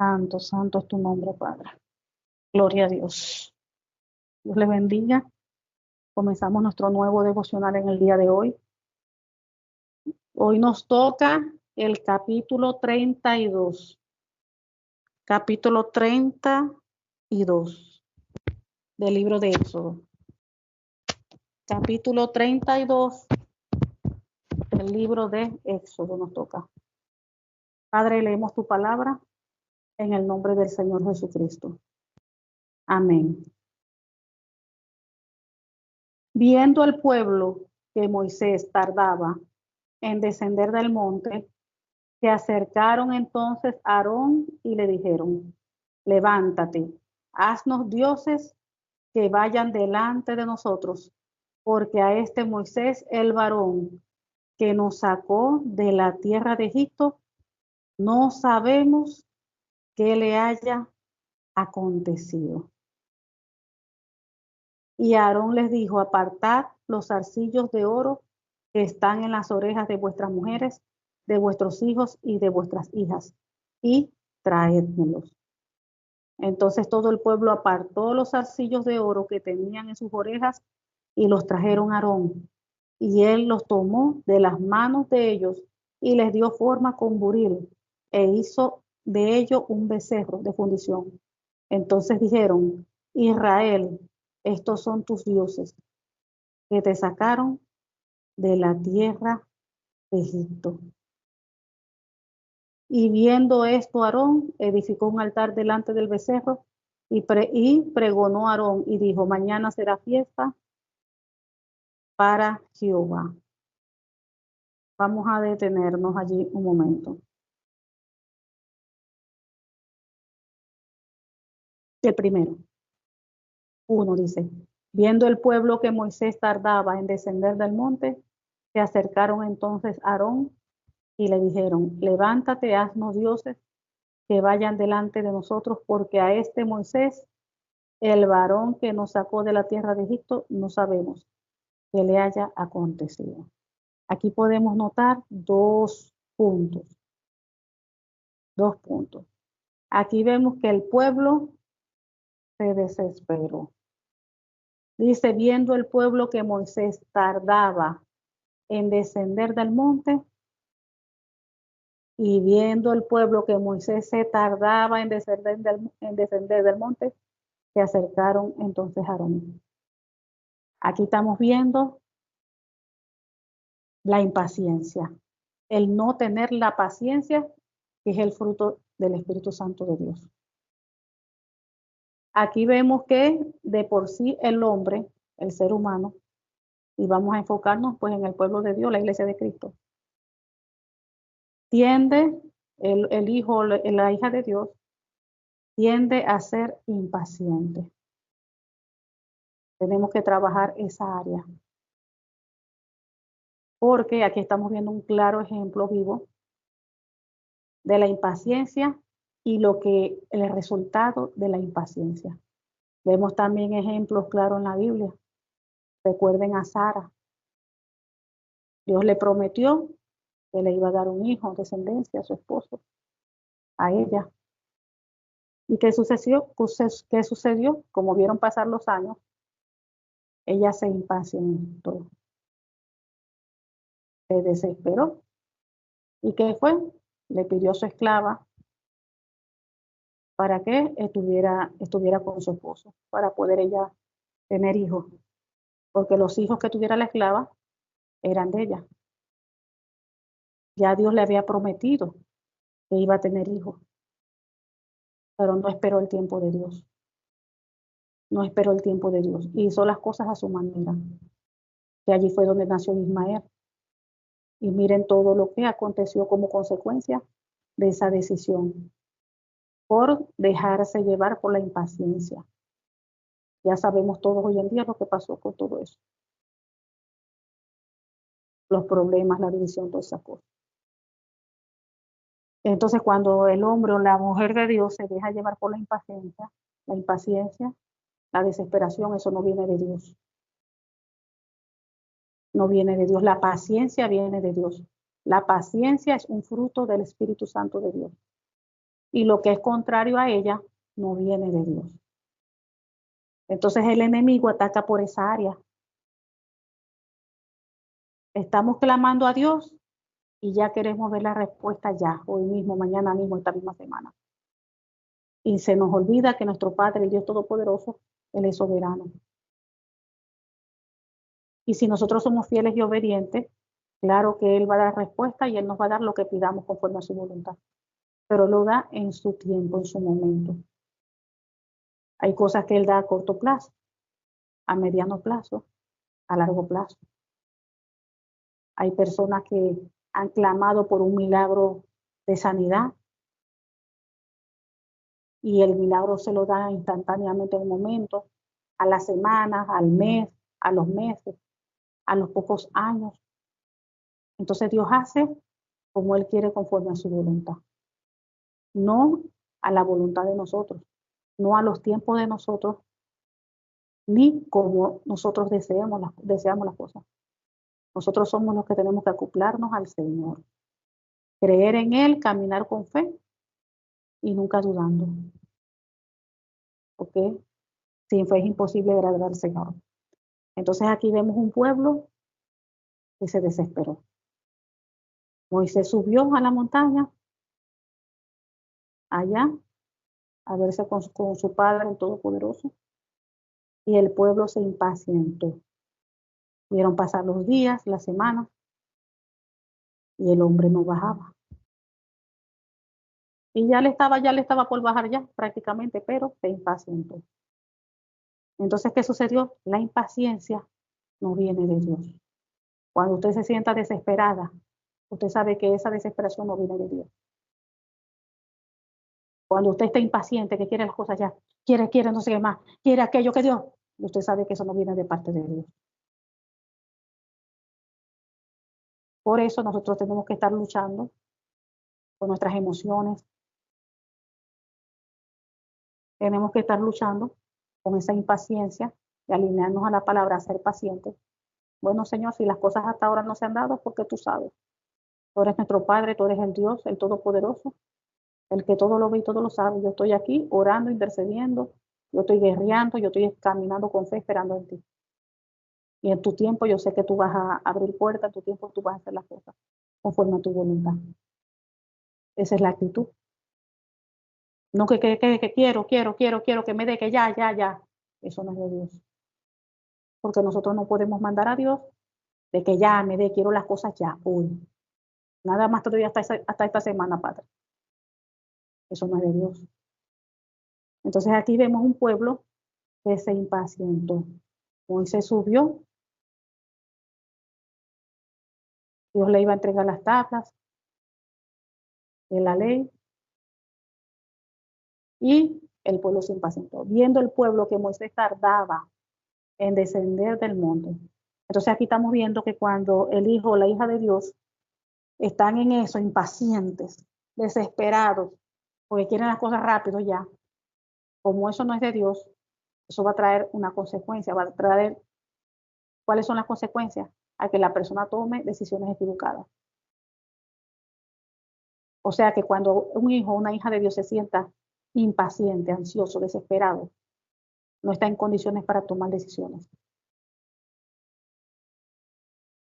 Santo, santo es tu nombre, Padre. Gloria a Dios. Dios le bendiga. Comenzamos nuestro nuevo devocional en el día de hoy. Hoy nos toca el capítulo 32. Capítulo 32 del libro de Éxodo. Capítulo 32 del libro de Éxodo nos toca. Padre, leemos tu palabra en el nombre del Señor Jesucristo. Amén. Viendo el pueblo que Moisés tardaba en descender del monte, se acercaron entonces a Aarón y le dijeron: levántate, haznos dioses que vayan delante de nosotros, porque a este Moisés, el varón que nos sacó de la tierra de Egipto, no sabemos qué le haya acontecido. Y Aarón les dijo: apartad los zarcillos de oro que están en las orejas de vuestras mujeres, de vuestros hijos y de vuestras hijas, y traédmelos. Entonces todo el pueblo apartó los zarcillos de oro que tenían en sus orejas y los trajeron a Aarón. Y él los tomó de las manos de ellos y les dio forma con buril e hizo de ello un becerro de fundición. Entonces dijeron: Israel, estos son tus dioses que te sacaron de la tierra de Egipto. Y viendo esto, Aarón edificó un altar delante del becerro y pregonó a Aarón y dijo: mañana será fiesta para Jehová. Vamos a detenernos allí un momento. El primero, 1 dice: viendo el pueblo que Moisés tardaba en descender del monte, se acercaron entonces a Aarón y le dijeron: levántate, haznos dioses que vayan delante de nosotros, porque a este Moisés, el varón que nos sacó de la tierra de Egipto, no sabemos qué le haya acontecido. Aquí podemos notar dos puntos. Aquí vemos que el pueblo se desesperó. Dice: viendo el pueblo que Moisés tardaba en descender del monte, y viendo el pueblo que Moisés se tardaba en descender del monte, se acercaron entonces a Aarón. Aquí estamos viendo la impaciencia, el no tener la paciencia, que es el fruto del Espíritu Santo de Dios. Aquí vemos que de por sí el hombre, el ser humano, y vamos a enfocarnos pues en el pueblo de Dios, la iglesia de Cristo, tiende, el hijo, la hija de Dios, tiende a ser impaciente. Tenemos que trabajar esa área. Porque aquí estamos viendo un claro ejemplo vivo de la impaciencia y el resultado de la impaciencia. Vemos también ejemplos claros en la Biblia. Recuerden a Sara. Dios le prometió que le iba a dar un hijo, descendencia, a su esposo, a ella. ¿Y qué sucedió? ¿Qué sucedió? Como vieron pasar los años, ella se impacientó, se desesperó. ¿Y qué fue? Le pidió a su esclava para que estuviera con su esposo, para poder ella tener hijos, porque los hijos que tuviera la esclava eran de ella. Ya Dios le había prometido que iba a tener hijos, pero no esperó el tiempo de Dios. No esperó el tiempo de Dios. Hizo las cosas a su manera. Y allí fue donde nació Ismael. Y miren todo lo que aconteció como consecuencia de esa decisión, por dejarse llevar por la impaciencia. Ya sabemos todos hoy en día lo que pasó con todo eso. Los problemas, la división, todas esas cosas. Entonces, cuando el hombre o la mujer de Dios se deja llevar por la impaciencia, la desesperación, eso no viene de Dios. No viene de Dios. La paciencia viene de Dios. La paciencia es un fruto del Espíritu Santo de Dios. y lo que es contrario a ella no viene de Dios. Entonces el enemigo ataca por esa área. Estamos clamando a Dios y ya queremos ver la respuesta ya, hoy mismo, mañana mismo, esta misma semana. Y se nos olvida que nuestro Padre, el Dios Todopoderoso, Él es soberano. Y si nosotros somos fieles y obedientes, claro que Él va a dar respuesta y Él nos va a dar lo que pidamos conforme a su voluntad. Pero lo da en su tiempo, en su momento. Hay cosas que Él da a corto plazo, a mediano plazo, a largo plazo. Hay personas que han clamado por un milagro de sanidad y el milagro se lo da instantáneamente en un momento, a las semanas, al mes, a los meses, a los pocos años. Entonces Dios hace como Él quiere conforme a su voluntad, no a la voluntad de nosotros, no a los tiempos de nosotros, ni como nosotros deseamos las cosas. Nosotros somos los que tenemos que acoplarnos al Señor, creer en Él, caminar con fe y nunca dudando. ¿Ok? Sin fe es imposible agradar al Señor. Entonces aquí vemos un pueblo que se desesperó. Moisés subió a la montaña, allá, a verse con su Padre el Todopoderoso, y el pueblo se impacientó. Vieron pasar los días, las semanas, y el hombre no bajaba. Y ya le estaba por bajar ya, prácticamente, pero se impacientó. Entonces, ¿qué sucedió? La impaciencia no viene de Dios. Cuando usted se sienta desesperada, usted sabe que esa desesperación no viene de Dios. Cuando usted está impaciente, que quiere las cosas ya, quiere no sé qué más, quiere aquello que Dios, usted sabe que eso no viene de parte de Dios. Por eso nosotros tenemos que estar luchando con nuestras emociones. Tenemos que estar luchando con esa impaciencia y alinearnos a la palabra, ser pacientes. Bueno, Señor, si las cosas hasta ahora no se han dado, porque tú sabes. Tú eres nuestro Padre, tú eres el Dios, el Todopoderoso, el que todo lo ve y todo lo sabe. Yo estoy aquí orando, intercediendo, yo estoy guerreando, yo estoy caminando con fe, esperando en ti. Y en tu tiempo yo sé que tú vas a abrir puertas, en tu tiempo tú vas a hacer las cosas conforme a tu voluntad. Esa es la actitud. No que quiero, que me dé, que ya. Eso no es de Dios. Porque nosotros no podemos mandar a Dios de que ya me dé, quiero las cosas ya, hoy. Nada más todavía hasta esta semana, Padre. Eso no es de Dios. Entonces aquí vemos un pueblo que se impacientó. Moisés subió, Dios le iba a entregar las tablas de la ley y el pueblo se impacientó. Viendo el pueblo que Moisés tardaba en descender del monte. Entonces aquí estamos viendo que cuando el hijo o la hija de Dios están en eso, impacientes, desesperados, porque quieren las cosas rápido ya, como eso no es de Dios, eso va a traer una consecuencia, va a traer, ¿cuáles son las consecuencias? A que la persona tome decisiones equivocadas. O sea que cuando un hijo o una hija de Dios se sienta impaciente, ansioso, desesperado, no está en condiciones para tomar decisiones.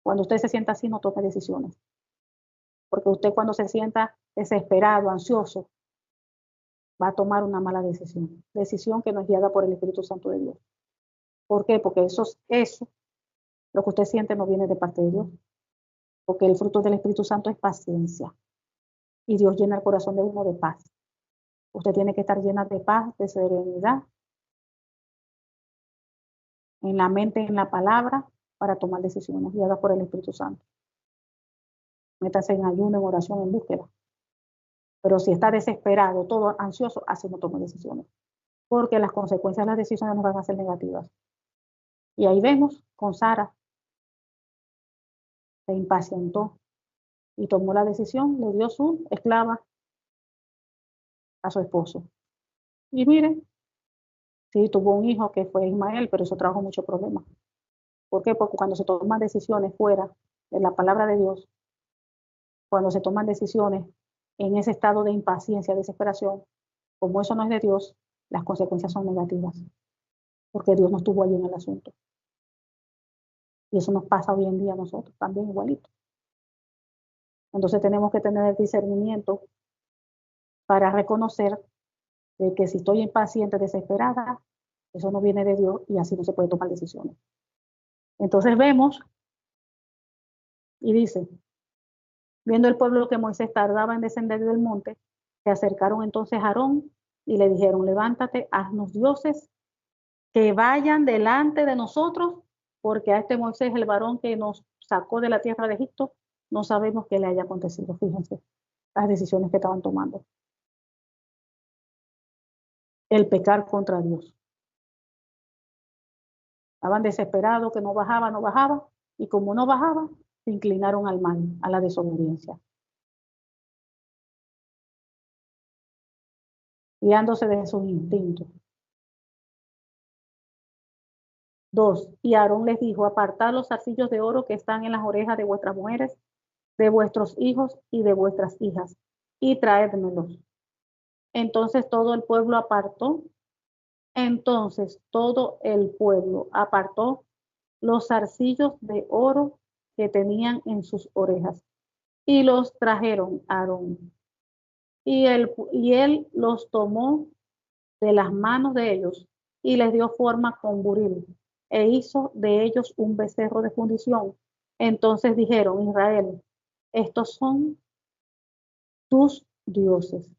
Cuando usted se sienta así, no tome decisiones. Porque usted cuando se sienta desesperado, ansioso, va a tomar una mala decisión. Decisión que no es guiada por el Espíritu Santo de Dios. ¿Por qué? Porque eso, lo que usted siente no viene de parte de Dios. Porque el fruto del Espíritu Santo es paciencia. Y Dios llena el corazón de uno de paz. Usted tiene que estar llena de paz, de serenidad, en la mente, en la palabra, para tomar decisiones guiadas por el Espíritu Santo. Métase en ayuno, en oración, en búsqueda. Pero si está desesperado, todo ansioso, así no toma decisiones. Porque las consecuencias de las decisiones nos van a ser negativas. Y ahí vemos con Sara, se impacientó y tomó la decisión, le dio su esclava a su esposo. Y miren, sí, tuvo un hijo que fue Ismael, pero eso trajo muchos problemas. ¿Por qué? Porque cuando se toman decisiones fuera de la palabra de Dios, cuando se toman decisiones en ese estado de impaciencia, desesperación, como eso no es de Dios, las consecuencias son negativas, porque Dios no estuvo allí en el asunto. Y eso nos pasa hoy en día a nosotros también igualito. Entonces tenemos que tener el discernimiento para reconocer de que si estoy impaciente, desesperada, eso no viene de Dios y así no se puede tomar decisiones. Entonces vemos y dice, viendo el pueblo que Moisés tardaba en descender del monte, se acercaron entonces a Aarón y le dijeron, levántate, haznos dioses que vayan delante de nosotros, porque a este Moisés, el varón que nos sacó de la tierra de Egipto, no sabemos qué le haya acontecido. Fíjense las decisiones que estaban tomando. El pecar contra Dios. Estaban desesperados que no bajaba, y como no bajaba, se inclinaron al mal, a la desobediencia. Guiándose de sus instintos. 2. Y Aarón les dijo, apartad los zarcillos de oro que están en las orejas de vuestras mujeres, de vuestros hijos y de vuestras hijas, y traédmelos. Entonces todo el pueblo apartó los zarcillos de oro que tenían en sus orejas y los trajeron a Aarón. Y él los tomó de las manos de ellos y les dio forma con buril e hizo de ellos un becerro de fundición. Entonces dijeron, Israel, estos son tus dioses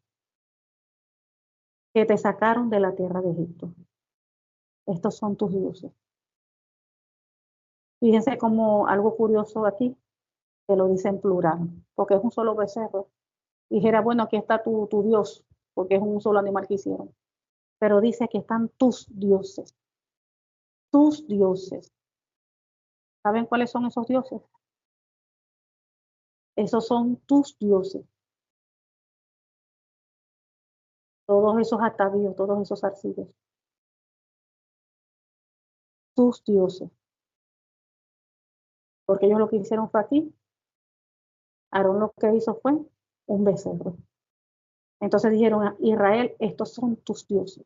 que te sacaron de la tierra de Egipto. Estos son tus dioses. Fíjense como algo curioso aquí, que lo dice en plural, porque es un solo becerro. Dijera, bueno, aquí está tu Dios, porque es un solo animal que hicieron. Pero dice que están tus dioses. Tus dioses. ¿Saben cuáles son esos dioses? Esos son tus dioses. Todos esos atavíos, todos esos arcillos. Tus dioses. Porque ellos lo que hicieron fue aquí. Aarón lo que hizo fue un becerro. Entonces dijeron a Israel, estos son tus dioses.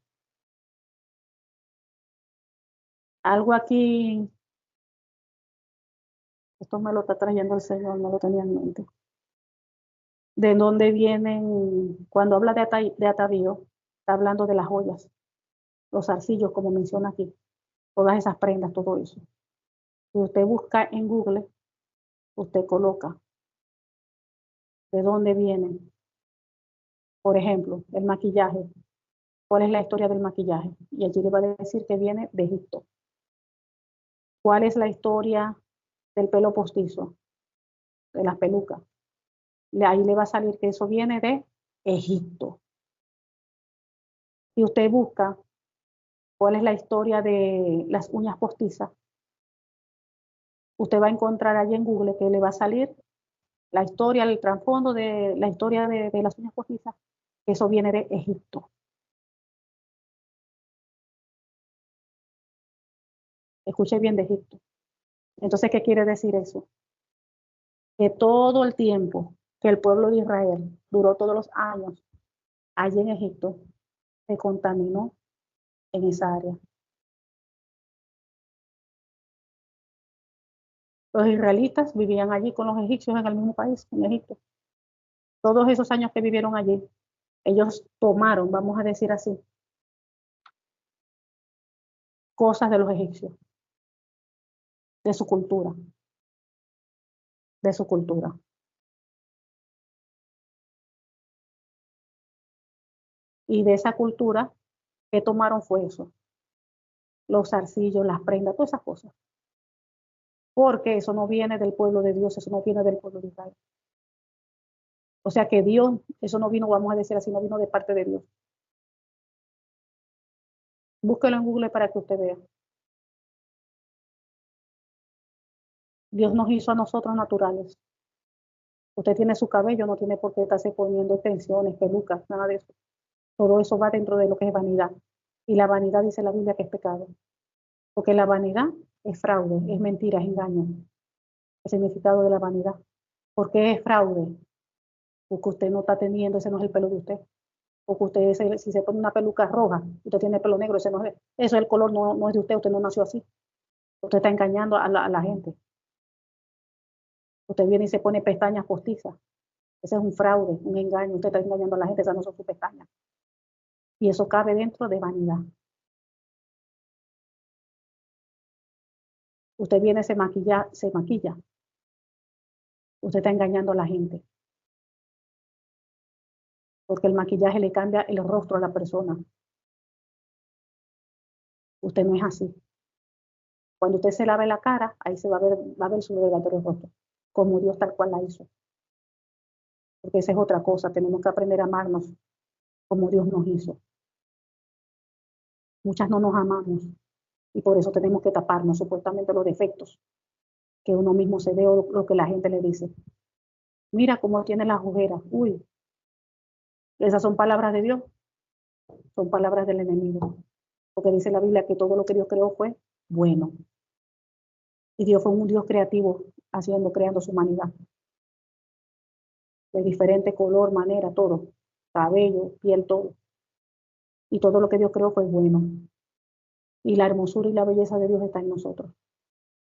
Algo aquí, esto me lo está trayendo el Señor, no lo tenía en mente. De dónde vienen, cuando habla de atavío, está hablando de las joyas, los arcillos, como menciona aquí, todas esas prendas, todo eso. Si usted busca en Google, usted coloca de dónde vienen. Por ejemplo, el maquillaje. ¿Cuál es la historia del maquillaje? Y allí le va a decir que viene de Egipto. ¿Cuál es la historia del pelo postizo? De las pelucas. Ahí le va a salir que eso viene de Egipto. Si usted busca cuál es la historia de las uñas postizas, usted va a encontrar allí en Google que le va a salir la historia, el trasfondo de la historia de las uñas postizas, que eso viene de Egipto. Escuche bien, de Egipto. Entonces, ¿qué quiere decir eso? Que todo el tiempo que el pueblo de Israel duró todos los años allí en Egipto, se contaminó en esa área. Los israelitas vivían allí con los egipcios en el mismo país, en Egipto. Todos esos años que vivieron allí, ellos tomaron, vamos a decir así, cosas de los egipcios, de su cultura, de su cultura. Y de esa cultura, ¿qué tomaron fue eso? Los arcillos, las prendas, todas esas cosas. Porque eso no viene del pueblo de Dios, eso no viene del pueblo de Israel. O sea que Dios, eso no vino, vamos a decir así, no vino de parte de Dios. Búsquelo en Google para que usted vea. Dios nos hizo a nosotros naturales. Usted tiene su cabello, no tiene por qué estarse poniendo extensiones, pelucas, nada de eso. Todo eso va dentro de lo que es vanidad. Y la vanidad dice la Biblia que es pecado. Porque la vanidad es fraude, es mentira, es engaño. El significado de la vanidad. ¿Por qué es fraude? porque usted no está teniendo, ese no es el pelo de usted. Porque usted, si se pone una peluca roja, usted tiene pelo negro, ese no es, eso el color no es de usted no nació así. Usted está engañando a la gente. Usted viene y se pone pestañas postizas. Ese es un fraude, un engaño. Usted está engañando a la gente, esas no son sus pestañas. Y eso cabe dentro de vanidad. Usted viene, se maquilla. Usted está engañando a la gente. Porque el maquillaje le cambia el rostro a la persona. Usted no es así. Cuando usted se lave la cara, ahí se va a ver su verdadero rostro, como Dios tal cual la hizo. Porque esa es otra cosa, tenemos que aprender a amarnos como Dios nos hizo. Muchas no nos amamos y por eso tenemos que taparnos supuestamente los defectos que uno mismo se ve o lo que la gente le dice. Mira cómo tiene las ojeras. Uy, esas son palabras de Dios, son palabras del enemigo. Porque dice la Biblia que todo lo que Dios creó fue bueno. Y Dios fue un Dios creativo, creando su humanidad. De diferente color, manera, todo. Cabello, piel, todo. Y todo lo que Dios creó fue bueno. Y la hermosura y la belleza de Dios está en nosotros.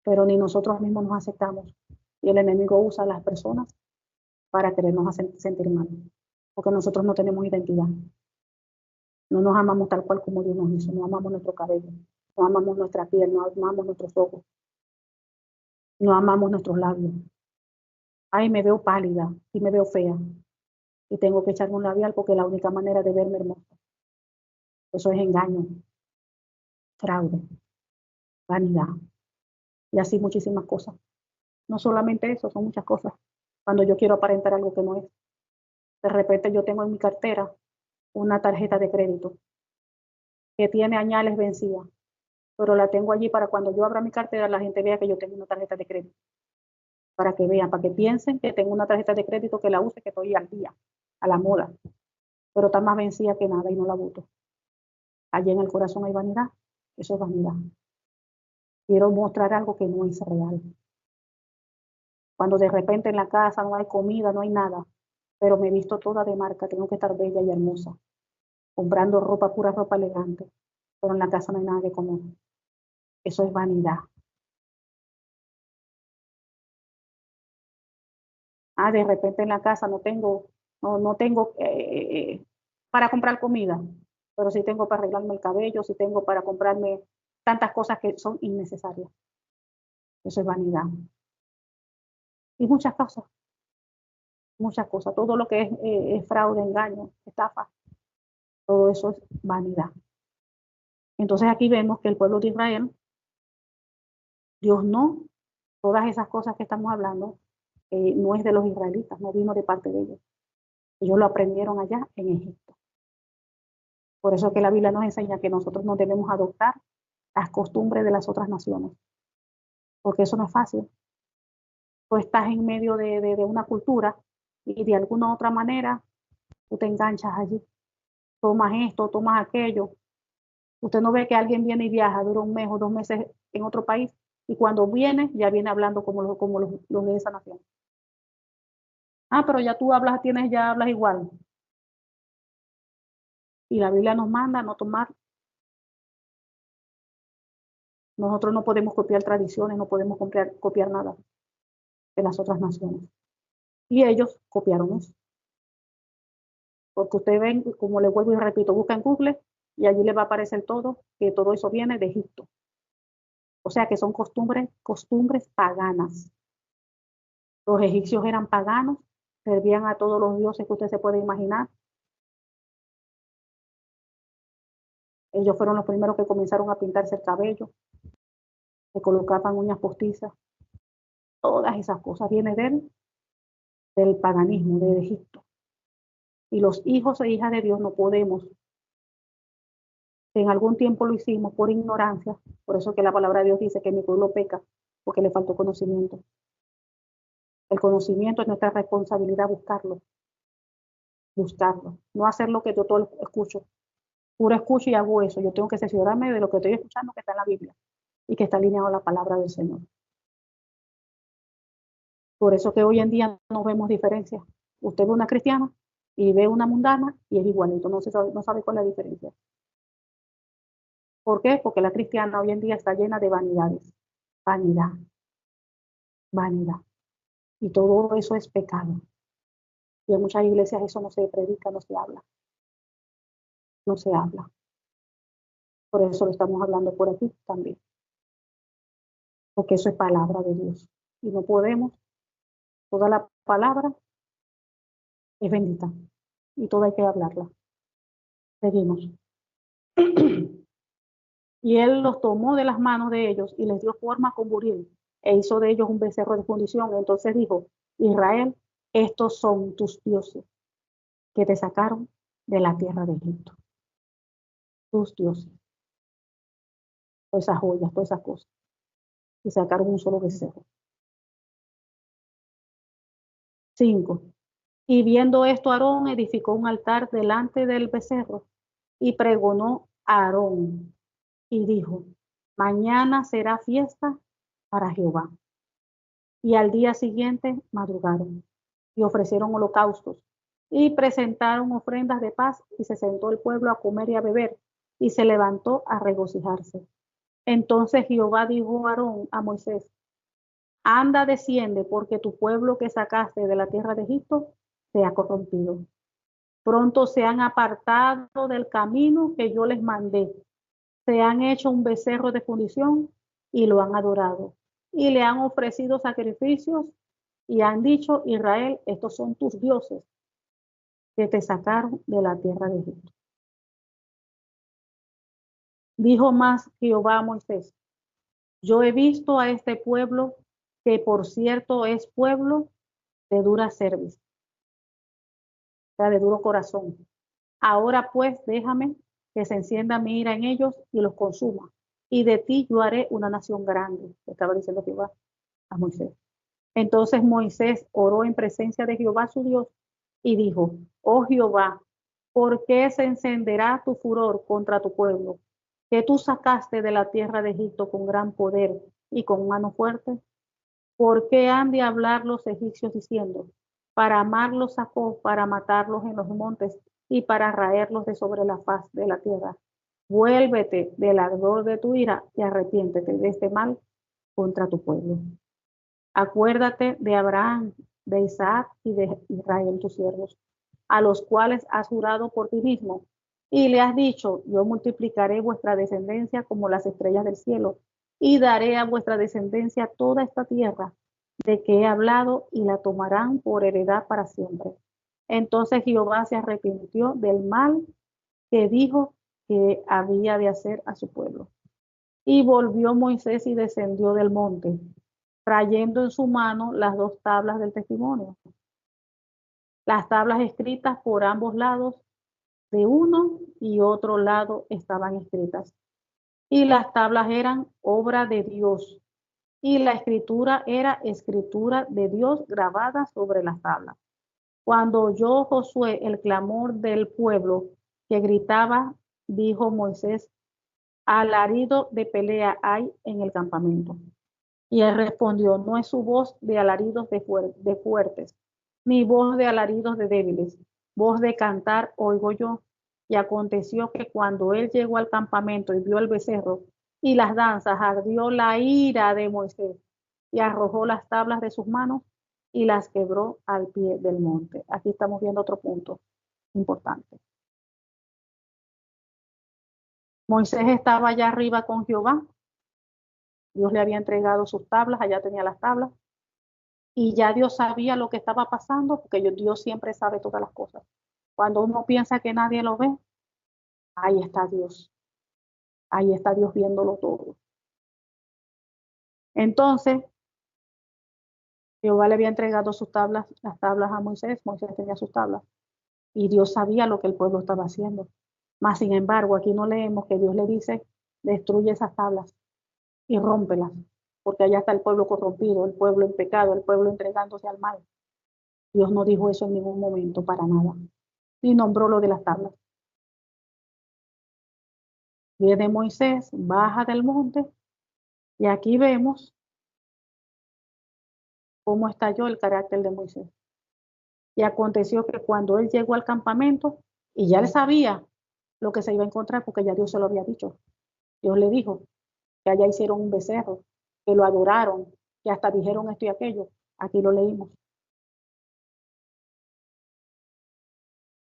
Pero ni nosotros mismos nos aceptamos. Y el enemigo usa a las personas para querernos sentir mal. Porque nosotros no tenemos identidad. No nos amamos tal cual como Dios nos hizo. No amamos nuestro cabello. No amamos nuestra piel. No amamos nuestros ojos. No amamos nuestros labios. Ay, me veo pálida y me veo fea. Y tengo que echarme un labial porque es la única manera de verme hermosa. Eso es engaño, fraude, vanidad. Y así muchísimas cosas. No solamente eso, son muchas cosas. Cuando yo quiero aparentar algo que no es. De repente yo tengo en mi cartera una tarjeta de crédito que tiene añales vencidas, pero la tengo allí para cuando yo abra mi cartera la gente vea que yo tengo una tarjeta de crédito. Para que vean, para que piensen que tengo una tarjeta de crédito que la use, que estoy al día, a la moda. Pero está más vencida que nada y no la boto. Allí en el corazón hay vanidad. Eso es vanidad. Quiero mostrar algo que no es real. Cuando de repente en la casa no hay comida, no hay nada, pero me he visto toda de marca, tengo que estar bella y hermosa, comprando ropa, pura ropa elegante, pero en la casa no hay nada que comer. Eso es vanidad. Ah, de repente en la casa no tengo para comprar comida, pero sí tengo para arreglarme el cabello, sí tengo para comprarme tantas cosas que son innecesarias. Eso es vanidad. Y muchas cosas. Todo lo que es fraude, engaño, estafa, todo eso es vanidad. Entonces aquí vemos que el pueblo de Israel, Dios no, todas esas cosas que estamos hablando, no es de los israelitas, no vino de parte de ellos. Ellos lo aprendieron allá en Egipto. Por eso es que la Biblia nos enseña que nosotros no debemos adoptar las costumbres de las otras naciones, porque eso no es fácil. Tú estás en medio de una cultura y de alguna otra manera tú te enganchas allí. Tomas esto, tomas aquello. Usted no ve que alguien viene y viaja, dura un mes o 2 meses en otro país y cuando viene ya viene hablando como los de esa nación. Ah, pero ya tú hablas, ya hablas igual. Y la Biblia nos manda a no tomar. Nosotros no podemos copiar tradiciones, no podemos copiar nada de las otras naciones. Y ellos copiaron eso. Porque ustedes ven, como les vuelvo y repito, busca en Google y allí les va a aparecer todo, que todo eso viene de Egipto. O sea que son costumbres paganas. Los egipcios eran paganos, servían a todos los dioses que usted se puede imaginar. Ellos fueron los primeros que comenzaron a pintarse el cabello, que colocaban uñas postizas. Todas esas cosas vienen del paganismo, de Egipto. Y los hijos e hijas de Dios no podemos. En algún tiempo lo hicimos por ignorancia, por eso que la palabra de Dios dice que mi pueblo peca, porque le faltó conocimiento. El conocimiento es nuestra responsabilidad buscarlo, no hacer lo que yo todo escucho. Puro escucho y hago eso. Yo tengo que cerciorarme de lo que estoy escuchando que está en la Biblia y que está alineado a la palabra del Señor. Por eso que hoy en día no vemos diferencia. Usted ve una cristiana y ve una mundana y es igualito, no sabe cuál es la diferencia. ¿Por qué? Porque la cristiana hoy en día está llena de vanidades. Vanidad, vanidad. Y todo eso es pecado. Y en muchas iglesias eso no se predica, no se habla. No se habla. Por eso lo estamos hablando por aquí también. Porque eso es palabra de Dios. Y no podemos, toda la palabra es bendita. Y toda hay que hablarla. Seguimos. Y él los tomó de las manos de ellos y les dio forma con buril e hizo de ellos un becerro de fundición. Entonces dijo, Israel, estos son tus dioses que te sacaron de la tierra de Egipto. Tus dioses. Todas esas joyas, todas esas cosas. Y sacaron un solo becerro. 5. Y viendo esto, Aarón edificó un altar delante del becerro y pregonó a Aarón y dijo, mañana será fiesta para Jehová. Y al día siguiente madrugaron y ofrecieron holocaustos y presentaron ofrendas de paz y se sentó el pueblo a comer y a beber y se levantó a regocijarse. Entonces Jehová dijo a Aarón, a Moisés, anda, desciende, porque tu pueblo que sacaste de la tierra de Egipto se ha corrompido. Pronto se han apartado del camino que yo les mandé. Se han hecho un becerro de fundición y lo han adorado. Y le han ofrecido sacrificios y han dicho, Israel, estos son tus dioses que te sacaron de la tierra de Egipto. Dijo más Jehová a Moisés, yo he visto a este pueblo, que por cierto es pueblo de dura cerviz, o sea, de duro corazón. Ahora pues déjame que se encienda mi ira en ellos y los consuma. Y de ti yo haré una nación grande, estaba diciendo Jehová a Moisés. Entonces Moisés oró en presencia de Jehová su Dios y dijo, oh Jehová, ¿por qué se encenderá tu furor contra tu pueblo, que tú sacaste de la tierra de Egipto con gran poder y con mano fuerte? ¿Por qué han de hablar los egipcios diciendo, para amarlos sacó, para matarlos en los montes y para raerlos de sobre la faz de la tierra? Vuélvete del ardor de tu ira y arrepiéntete de este mal contra tu pueblo. Acuérdate de Abraham, de Isaac y de Israel, tus siervos, a los cuales has jurado por ti mismo, y le has dicho, yo multiplicaré vuestra descendencia como las estrellas del cielo, y daré a vuestra descendencia toda esta tierra de que he hablado, y la tomarán por heredad para siempre. Entonces Jehová se arrepintió del mal que dijo que había de hacer a su pueblo. Y volvió Moisés y descendió del monte, trayendo en su mano las dos tablas del testimonio. Las tablas escritas por ambos lados, de uno y otro lado estaban escritas. Y las tablas eran obra de Dios. Y la escritura era escritura de Dios grabada sobre las tablas. Cuando oyó Josué el clamor del pueblo que gritaba, dijo Moisés, alarido de pelea hay en el campamento. Y él respondió, no es su voz de alaridos de fuertes, ni voz de alaridos de débiles, voz de cantar oigo yo. Y aconteció que cuando él llegó al campamento y vio el becerro y las danzas, ardió la ira de Moisés y arrojó las tablas de sus manos y las quebró al pie del monte. Aquí estamos viendo otro punto importante. Moisés estaba allá arriba con Jehová. Dios le había entregado sus tablas, allá tenía las tablas. Y ya Dios sabía lo que estaba pasando, porque Dios siempre sabe todas las cosas. Cuando uno piensa que nadie lo ve, ahí está Dios. Ahí está Dios viéndolo todo. Entonces, Jehová le había entregado sus tablas, las tablas a Moisés. Moisés tenía sus tablas. Y Dios sabía lo que el pueblo estaba haciendo. Mas, sin embargo, aquí no leemos que Dios le dice, destruye esas tablas y rómpelas, porque allá está el pueblo corrompido, el pueblo en pecado, el pueblo entregándose al mal. Dios no dijo eso en ningún momento para nada. Ni nombró lo de las tablas. Viene Moisés, baja del monte, y aquí vemos cómo estalló el carácter de Moisés. Y aconteció que cuando él llegó al campamento, y ya él sabía lo que se iba a encontrar, porque ya Dios se lo había dicho. Dios le dijo que allá hicieron un becerro, que lo adoraron, que hasta dijeron esto y aquello. Aquí lo leímos.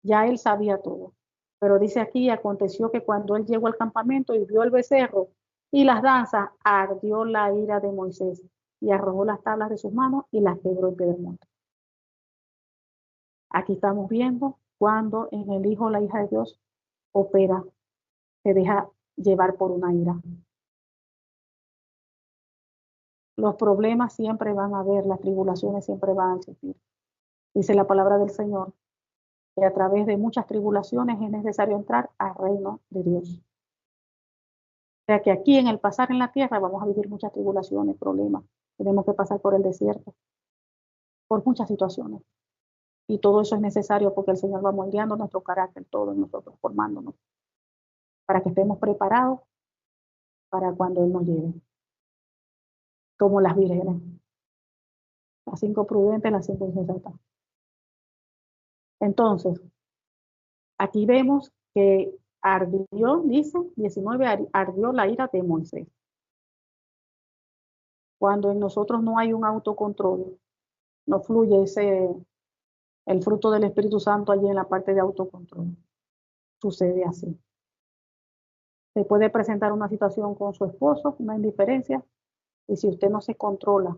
Ya él sabía todo. Pero dice aquí, aconteció que cuando él llegó al campamento y vio el becerro y las danzas, ardió la ira de Moisés y arrojó las tablas de sus manos y las quebró en pie del monte. Aquí estamos viendo cuando en el hijo o la hija de Dios opera, se deja llevar por una ira. Los problemas siempre van a haber, las tribulaciones siempre van a existir. Dice la palabra del Señor que a través de muchas tribulaciones es necesario entrar al reino de Dios. O sea que aquí en el pasar en la tierra vamos a vivir muchas tribulaciones, problemas. Tenemos que pasar por el desierto, por muchas situaciones. Y todo eso es necesario porque el Señor va moldeando nuestro carácter, todo en nosotros, formándonos, para que estemos preparados para cuando Él nos lleve. Como las vírgenes, las 5 prudentes, las 5 insensatas. Entonces, aquí vemos que ardió, dice 19, ardió la ira de Moisés. Cuando en nosotros no hay un autocontrol, no fluye el fruto del Espíritu Santo allí en la parte de autocontrol. Sucede así. Se puede presentar una situación con su esposo, una indiferencia, y si usted no se controla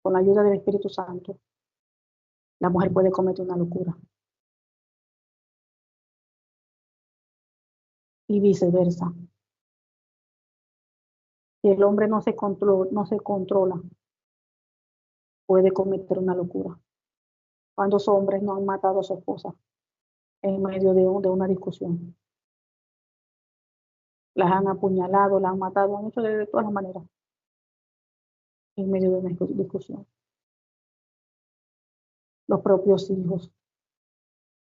con la ayuda del Espíritu Santo, la mujer puede cometer una locura. Y viceversa. Si el hombre no se controla, puede cometer una locura. ¿Cuántos hombres no han matado a su esposa en medio de una discusión? Las han apuñalado, las han matado, han hecho de todas las maneras en medio de una discusión. Los propios hijos.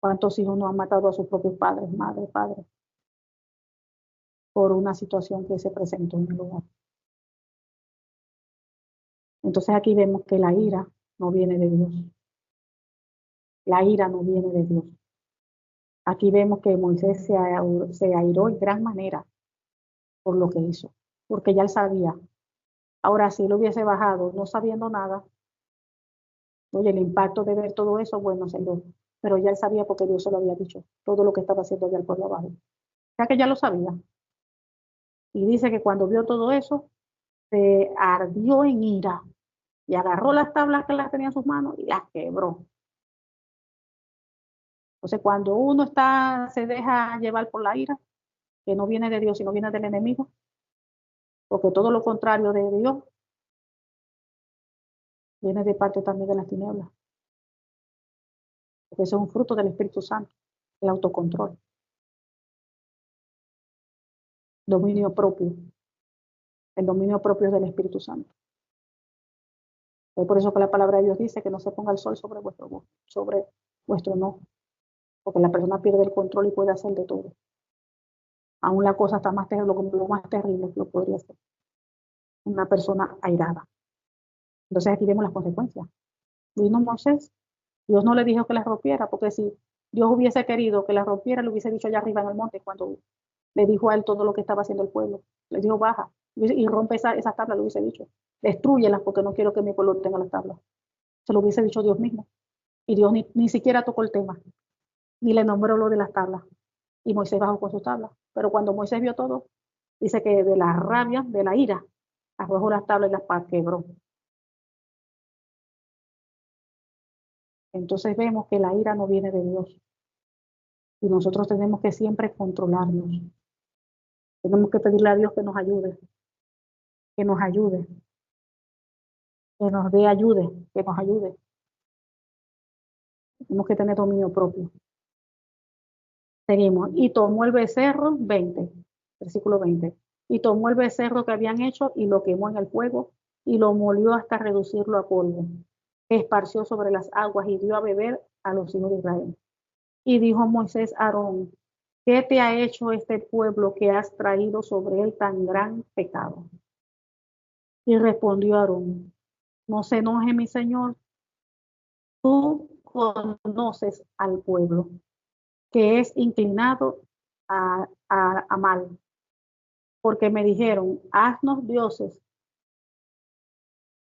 ¿Cuántos hijos no han matado a sus propios padres, madre, padre, por una situación que se presentó en el hogar? Entonces aquí vemos que la ira no viene de Dios. La ira no viene de Dios. Aquí vemos que Moisés se airó en gran manera por lo que hizo, porque ya él sabía. Ahora, si él hubiese bajado no sabiendo nada, oye, el impacto de ver todo eso, bueno, se dio. Pero ya él sabía porque Dios se lo había dicho, todo lo que estaba haciendo allá al pueblo abajo. O sea que ya lo sabía. Y dice que cuando vio todo eso, se ardió en ira y agarró las tablas que las tenía en sus manos y las quebró. Entonces, cuando uno se deja llevar por la ira, que no viene de Dios, sino viene del enemigo, porque todo lo contrario de Dios viene de parte también de las tinieblas. Porque eso es un fruto del Espíritu Santo, el autocontrol, dominio propio. El dominio propio es del Espíritu Santo. Es por eso que la palabra de Dios dice que no se ponga el sol sobre vuestro no, porque la persona pierde el control y puede hacer de todo. Aún la cosa está más terrible, lo más terrible que lo podría hacer una persona airada. Entonces aquí vemos las consecuencias. Vino Moisés, Dios no le dijo que la rompiera, porque si Dios hubiese querido que la rompiera, le hubiese dicho allá arriba en el monte cuando le dijo a él todo lo que estaba haciendo el pueblo. Le dijo, baja y rompe esa tabla, le hubiese dicho. Destrúyelas porque no quiero que mi pueblo tenga las tablas. Se lo hubiese dicho Dios mismo. Y Dios ni siquiera tocó el tema, ni le nombró lo de las tablas. Y Moisés bajó con sus tablas. Pero cuando Moisés vio todo, dice que de la rabia, de la ira, arrojó las tablas y las quebró. Entonces vemos que la ira no viene de Dios. Y nosotros tenemos que siempre controlarnos. Tenemos que pedirle a Dios que nos ayude, que nos ayude, que nos dé ayuda, que nos ayude. Tenemos que tener dominio propio. Seguimos. Y tomó el becerro, 20, versículo 20. Y tomó el becerro que habían hecho y lo quemó en el fuego y lo molió hasta reducirlo a polvo. Esparció sobre las aguas y dio a beber a los hijos de Israel. Y dijo Moisés a Aarón, ¿qué te ha hecho este pueblo que has traído sobre él tan gran pecado? Y respondió Aarón, no se enoje mi señor, tú conoces al pueblo, que es inclinado a mal, porque me dijeron, haznos dioses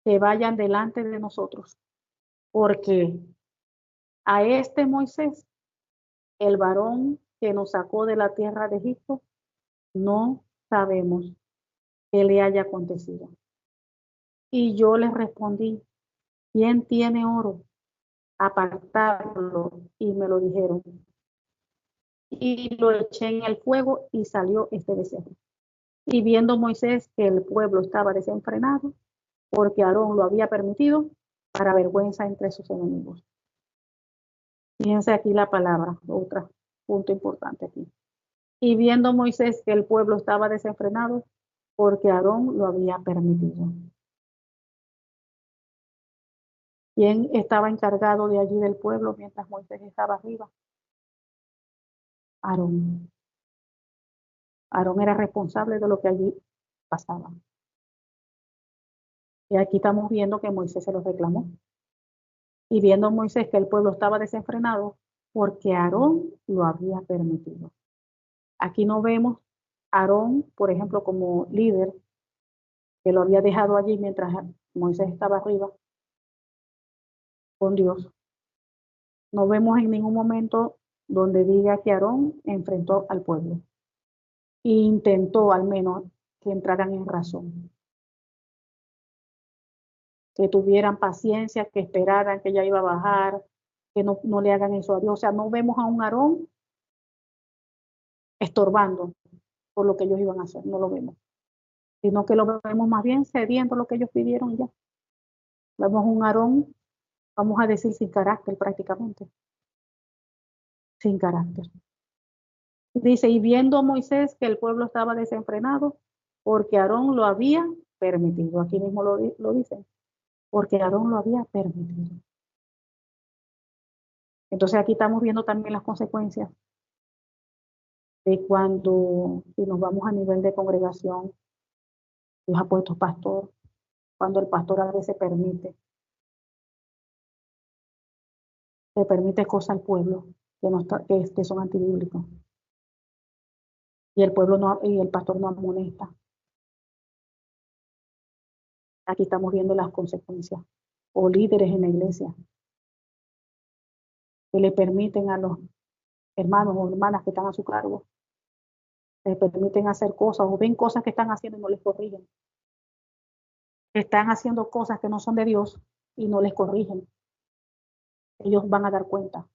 que vayan delante de nosotros, porque a este Moisés, el varón que nos sacó de la tierra de Egipto, no sabemos qué le haya acontecido. Y yo les respondí, ¿quién tiene oro? Apartarlo. Y me lo dijeron. Y lo eché en el fuego y salió este becerro. Y viendo Moisés que el pueblo estaba desenfrenado, porque Aarón lo había permitido, para vergüenza entre sus enemigos. Fíjense aquí la palabra, otro punto importante aquí. Y viendo Moisés que el pueblo estaba desenfrenado, porque Aarón lo había permitido. ¿Quién estaba encargado de allí del pueblo mientras Moisés estaba arriba? Aarón. Aarón era responsable de lo que allí pasaba. Y aquí estamos viendo que Moisés se lo reclamó. Y viendo Moisés que el pueblo estaba desenfrenado, porque Aarón lo había permitido. Aquí no vemos a Aarón, por ejemplo, como líder, que lo había dejado allí mientras Moisés estaba arriba con Dios. No vemos en ningún momento donde diga que Aarón enfrentó al pueblo e intentó al menos que entraran en razón, que tuvieran paciencia, que esperaran que ya iba a bajar, que no le hagan eso a Dios. O sea, no vemos a un Aarón estorbando por lo que ellos iban a hacer, no lo vemos, sino que lo vemos más bien cediendo lo que ellos pidieron ya. Vemos un Aarón, vamos a decir, sin carácter prácticamente, sin carácter. Dice, y viendo Moisés que el pueblo estaba desenfrenado, porque Aarón lo había permitido. Aquí mismo lo dice, porque Aarón lo había permitido. Entonces aquí estamos viendo también las consecuencias de cuando, si nos vamos a nivel de congregación, Dios ha puesto pastor, cuando el pastor a veces le permite cosas al pueblo que son antibíblicos. Y el pueblo no, y el pastor no amonesta. Aquí estamos viendo las consecuencias. O líderes en la iglesia que le permiten a los hermanos o hermanas que están a su cargo, les permiten hacer cosas o ven cosas que están haciendo y no les corrigen. Están haciendo cosas que no son de Dios y no les corrigen. Ellos van a dar cuenta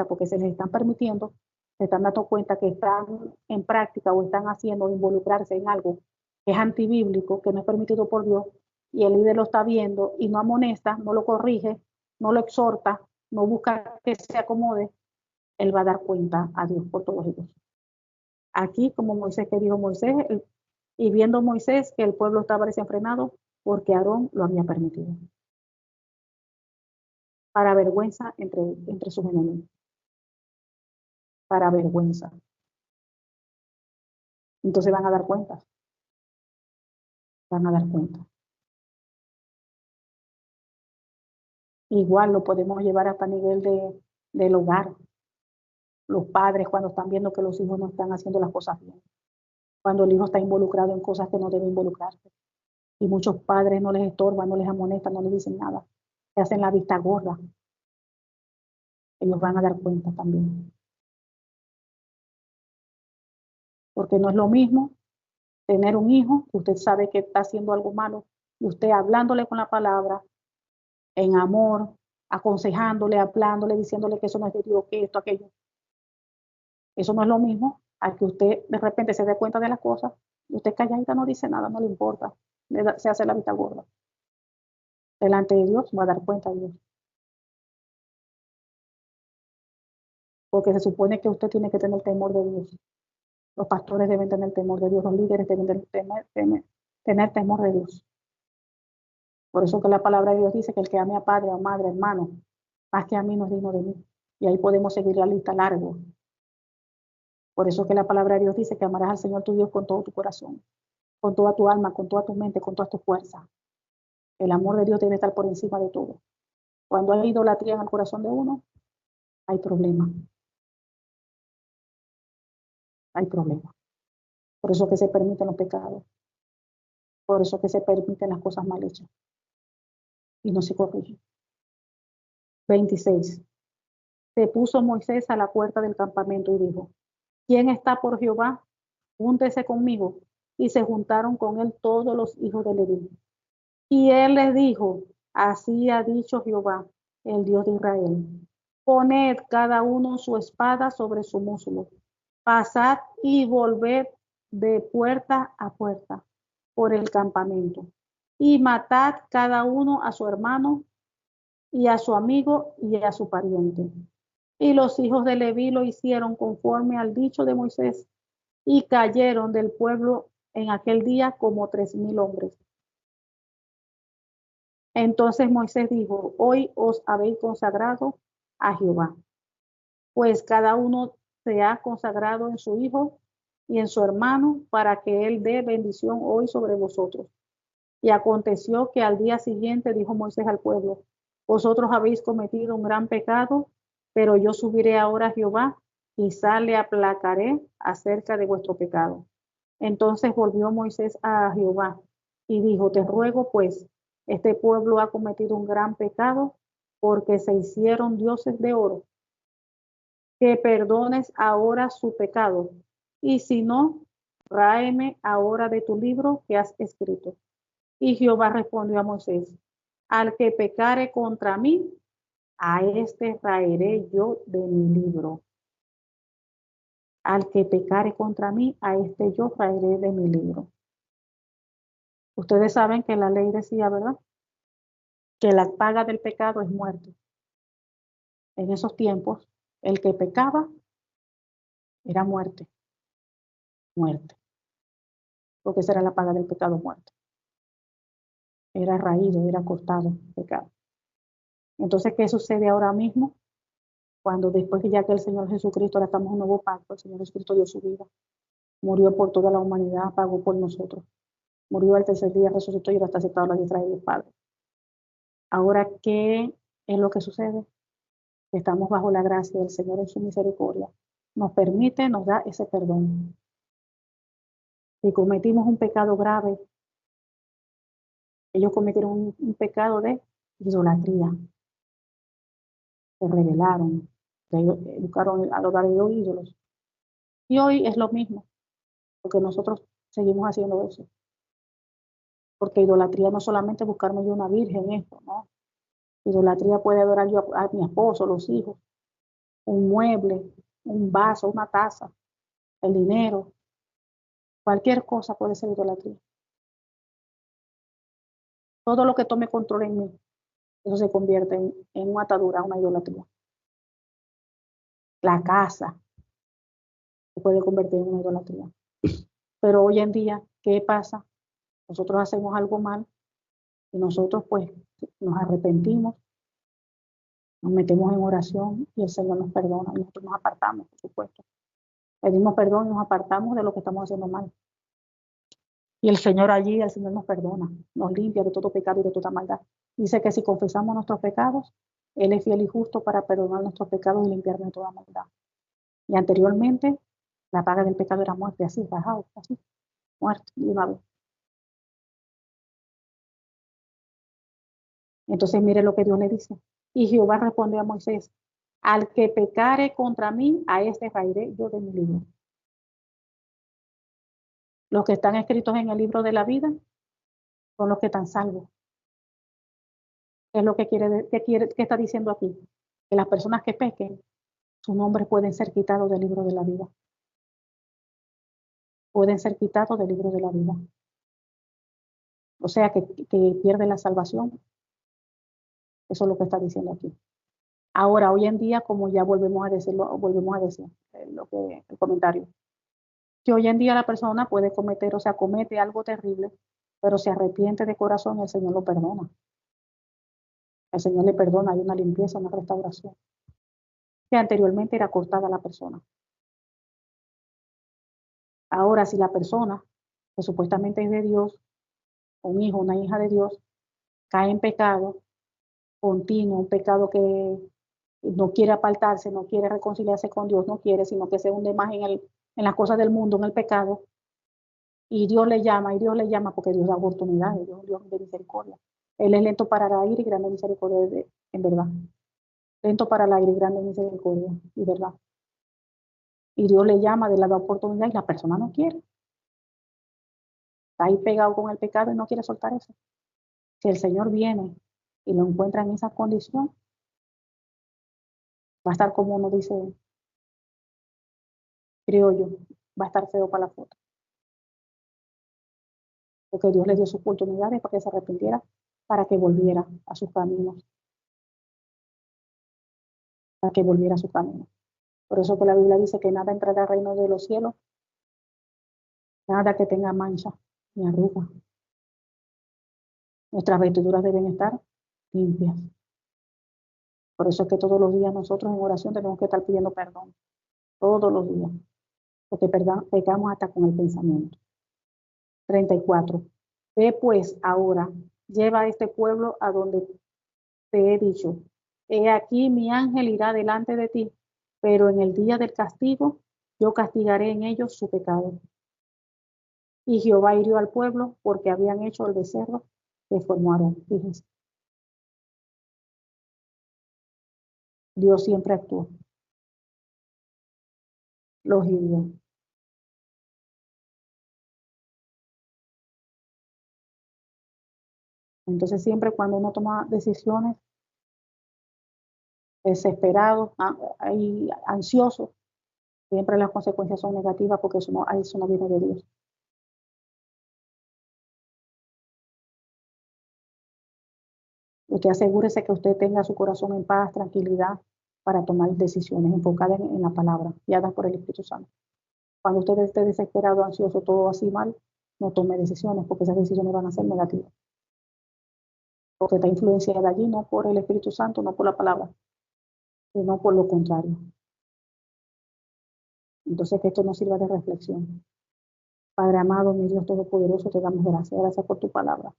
porque se les están permitiendo, se están dando cuenta que están en práctica o están haciendo involucrarse en algo que es antibíblico, que no es permitido por Dios, y el líder lo está viendo y no amonesta, no lo corrige, no lo exhorta, no busca que se acomode, él va a dar cuenta a Dios por todos ellos. Aquí, como Moisés, que dijo Moisés, y viendo Moisés que el pueblo estaba desenfrenado, porque Aarón lo había permitido. Para vergüenza entre sus enemigos. Para vergüenza. Entonces van a dar cuenta. Van a dar cuenta. Igual lo podemos llevar hasta nivel del hogar. Los padres cuando están viendo que los hijos no están haciendo las cosas bien. Cuando el hijo está involucrado en cosas que no debe involucrarse. Y muchos padres no les estorban, no les amonestan, no les dicen nada. Se hacen la vista gorda. Ellos van a dar cuenta también. Porque no es lo mismo tener un hijo que usted sabe que está haciendo algo malo y usted hablándole con la palabra, en amor, aconsejándole, hablándole, diciéndole que eso no es de Dios, que esto, aquello. Eso no es lo mismo a que usted de repente se dé cuenta de las cosas y usted calladita no dice nada, no le importa, se hace la vista gorda. Delante de Dios va a dar cuenta a Dios. Porque se supone que usted tiene que tener temor de Dios. Los pastores deben tener temor de Dios, los líderes deben tener temor de Dios. Por eso que la palabra de Dios dice que el que ame a padre, a madre, hermano, más que a mí no es digno de mí. Y ahí podemos seguir la lista largo. Por eso que la palabra de Dios dice que amarás al Señor tu Dios con todo tu corazón, con toda tu alma, con toda tu mente, con todas tus fuerzas. El amor de Dios debe estar por encima de todo. Cuando hay idolatría en el corazón de uno, hay problema. Hay problema. Por eso que se permiten los pecados. Por eso que se permiten las cosas mal hechas. Y no se corrigen. 26. Se puso Moisés a la puerta del campamento y dijo: ¿Quién está por Jehová? Júntese conmigo. Y se juntaron con él todos los hijos de Leví. Y él les dijo: Así ha dicho Jehová, el Dios de Israel: Poned cada uno su espada sobre su muslo. Pasad y volved de puerta a puerta por el campamento. Y matad cada uno a su hermano y a su amigo y a su pariente. Y los hijos de Leví lo hicieron conforme al dicho de Moisés, y cayeron del pueblo en aquel día como 3,000 hombres. Entonces Moisés dijo: Hoy os habéis consagrado a Jehová, pues cada uno se ha consagrado en su hijo y en su hermano, para que él dé bendición hoy sobre vosotros. Y aconteció que al día siguiente dijo Moisés al pueblo: Vosotros habéis cometido un gran pecado, pero yo subiré ahora a Jehová, quizá le aplacaré acerca de vuestro pecado. Entonces volvió Moisés a Jehová y dijo: Te ruego pues, este pueblo ha cometido un gran pecado, porque se hicieron dioses de oro, que perdones ahora su pecado, y si no, ráeme ahora de tu libro que has escrito. Y Jehová respondió a Moisés: Al que pecare contra mí, a este raeré yo de mi libro. Al que pecare contra mí, a este yo raeré de mi libro. Ustedes saben que la ley decía, ¿verdad?, que la paga del pecado es muerte. En esos tiempos, el que pecaba era muerte, muerte, porque esa era la paga del pecado, muerte. Era raído, era cortado el pecado. Entonces, ¿qué sucede ahora mismo? Cuando después que ya que el Señor Jesucristo, ahora estamos en un nuevo pacto, el Señor Jesucristo dio su vida, murió por toda la humanidad, pagó por nosotros, murió al tercer día, resucitó y ahora está sentado a la diestra del Padre. Ahora, ¿qué es lo que sucede? Estamos bajo la gracia del Señor en su misericordia. Nos permite, nos da ese perdón. Si cometimos un pecado grave, ellos cometieron un pecado de idolatría, se rebelaron, buscaron adorar a los ídolos. Y hoy es lo mismo, porque nosotros seguimos haciendo eso. Porque idolatría no solamente buscarme yo una virgen, esto, ¿no? Idolatría puede adorar yo a mi esposo, los hijos, un mueble, un vaso, una taza, el dinero, cualquier cosa puede ser idolatría. Todo lo que tome control en mí, eso se convierte en una atadura, una idolatría. La casa se puede convertir en una idolatría. Pero hoy en día, ¿qué pasa? Nosotros hacemos algo mal y nosotros pues nos arrepentimos, nos metemos en oración y el Señor nos perdona y nosotros nos apartamos, por supuesto. Pedimos perdón y nos apartamos de lo que estamos haciendo mal. Y el Señor allí, el Señor nos perdona, nos limpia de todo pecado y de toda maldad. Dice que si confesamos nuestros pecados, Él es fiel y justo para perdonar nuestros pecados y limpiarnos de toda maldad. Y anteriormente, la paga del pecado era muerte, así, bajado, así, muerte, de una vez. Entonces, mire lo que Dios le dice. Y Jehová respondió a Moisés: Al que pecare contra mí, a este raeré yo de mi libro. Los que están escritos en el libro de la vida son los que están salvos. ¿Qué es lo que qué está diciendo aquí? Que las personas que pequen, sus nombres pueden ser quitados del libro de la vida. Pueden ser quitados del libro de la vida. O sea, que pierde la salvación. Eso es lo que está diciendo aquí. Ahora, hoy en día, como ya volvemos a decir el comentario, que hoy en día la persona puede cometer, o sea, comete algo terrible, pero se arrepiente de corazón, el Señor lo perdona. El Señor le perdona, hay una limpieza, una restauración. Que anteriormente era cortada la persona. Ahora, si la persona, que supuestamente es de Dios, un hijo, una hija de Dios, cae en pecado, continuo, un pecado que no quiere apartarse, no quiere reconciliarse con Dios, no quiere, sino que se hunde más en las cosas del mundo, en el pecado, y Dios le llama porque Dios da oportunidades, Dios de misericordia. Él es lento para la ira y grande misericordia, en verdad. Lento para la ira y grande misericordia, y verdad. Y Dios le llama de la oportunidad y la persona no quiere. Está ahí pegado con el pecado y no quiere soltar eso. Si el Señor viene y lo encuentra en esa condición, va a estar como uno dice, creo yo, va a estar feo para la foto. Porque Dios le dio sus oportunidades para que se arrepintiera, para que volviera a sus caminos, para que volviera a su camino. Por eso que la Biblia dice que nada entrará al reino de los cielos, nada que tenga mancha ni arruga. Nuestras vestiduras deben estar limpias. Por eso es que todos los días nosotros en oración tenemos que estar pidiendo perdón. Todos los días. Porque pecamos hasta con el pensamiento. 34. Ve pues ahora, lleva a este pueblo a donde te he dicho. He aquí mi ángel irá delante de ti, pero en el día del castigo yo castigaré en ellos su pecado. Y Jehová hirió al pueblo porque habían hecho el becerro que formó Aarón. Fíjense, Dios siempre actúa. Los hirió. Entonces siempre cuando uno toma decisiones desesperados, y ansiosos, siempre las consecuencias son negativas porque eso no viene de Dios. Usted asegúrese que usted tenga su corazón en paz, tranquilidad, para tomar decisiones enfocadas en la palabra, guiadas por el Espíritu Santo. Cuando usted esté desesperado, ansioso, todo así mal, no tome decisiones, porque esas decisiones van a ser negativas. Porque está influenciada allí no por el Espíritu Santo, no por la palabra, sino por lo contrario. Entonces, que esto nos sirva de reflexión. Padre amado, mi Dios Todopoderoso, te damos gracias. Gracias por tu palabra.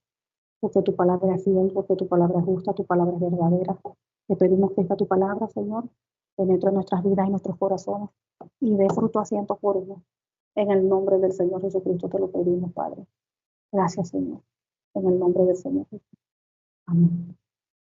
Porque tu palabra es fiel, porque tu palabra es justa, tu palabra es verdadera. Te pedimos que esta tu palabra, Señor, penetre en nuestras vidas y nuestros corazones y dé fruto a ciento por uno. En el nombre del Señor Jesucristo te lo pedimos, Padre. Gracias, Señor. En el nombre del Señor Jesús. Amén.